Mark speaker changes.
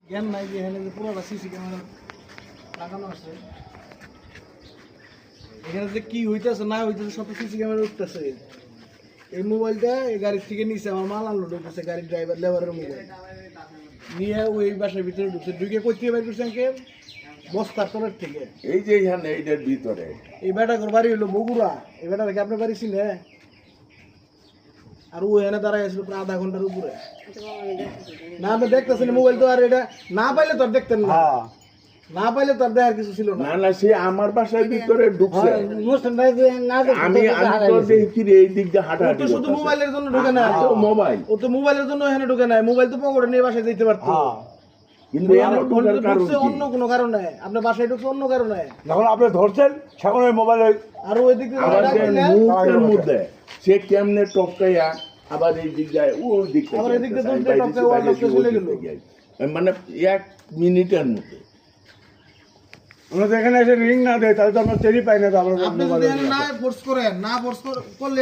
Speaker 1: জ্ঞান নাই যে এখানে যে পুরোটা সিসি ক্যামেরা লাগানো আছে, এখানে যে কি হইতেছে না হইতেছে সব সিসি ক্যামেরা উঠতেছে। এই মোবাইলটা এই গাড়ির থেকে নিচে আমার মাল আনলোড হইতেছে, গাড়ির ড্রাইভার লেবারের মোবাইল নিয়ে ওই বাসার ভিতরে ঢুকছে, ঢুকে কোথা থেকে বের করছে আমাকে বস্তার তলের থেকে।
Speaker 2: এই যে এখানে এইটার ভিতরে
Speaker 1: এই বেটার বাড়ি হলো বগুড়া, এই বেটাকে আপনার বাড়ি চিনে? আর ও এখানে দাঁড়ায় আসলো প্রায় আধা ঘন্টার উপরে। না আপনি দেখতেছেন মোবাইল তো, আর এটা না পাইলে তো আর দেখতেন না, না পাইলে তো আর দেখার কিছু ছিল না।
Speaker 2: না না সে আমার বাসার ভিতরে ঢুকছে, আমি তো দেখি রে এই দিক দিয়ে
Speaker 1: ও
Speaker 2: হাঁটাহাঁটি
Speaker 1: তো শুধু
Speaker 2: করতেছে।
Speaker 1: মোবাইলের জন্য ঢুকে না,
Speaker 2: মোবাইল
Speaker 1: ও তো মোবাইলের জন্য এখানে ঢুকে নাই, মোবাইল তো পকেটে নিয়ে বাসায় যেতে পারতো।
Speaker 2: কিন্তু এখানে ঢোকার কারণ
Speaker 1: ঢুকছে
Speaker 2: কি?
Speaker 1: অন্য কোনো কারণে, আপনার বাসায় ঢুকছে অন্য কারণে।
Speaker 3: যখন আপনি ধরছেন সেখন ওই মোবাইলে
Speaker 1: আর ওই দিক থেকে
Speaker 2: আবার
Speaker 1: ডাক
Speaker 2: যে
Speaker 1: দিলে,
Speaker 2: মুখের মধ্যে সে কেমনে টপকাইয়া আবার এই দিক যায় ওই দিক থেকে
Speaker 1: আবার এদিক দিয়ে
Speaker 2: আমি
Speaker 1: দৌড়তে
Speaker 2: বাইরে
Speaker 1: টপকায় ওর
Speaker 2: বাইরে
Speaker 1: টপকে
Speaker 2: ওই
Speaker 1: চলে
Speaker 2: দিক
Speaker 1: গেল।
Speaker 2: থেকে। মানে 1 মিনিটের মধ্যে।
Speaker 3: আমরা তো এখানে এসে রিং না দেয় তাহলে তো আমরা টেরি পাই না, তো আমরা
Speaker 1: আপনি যদি এখানে না ফোর্স করেন, না ফোর্স করলে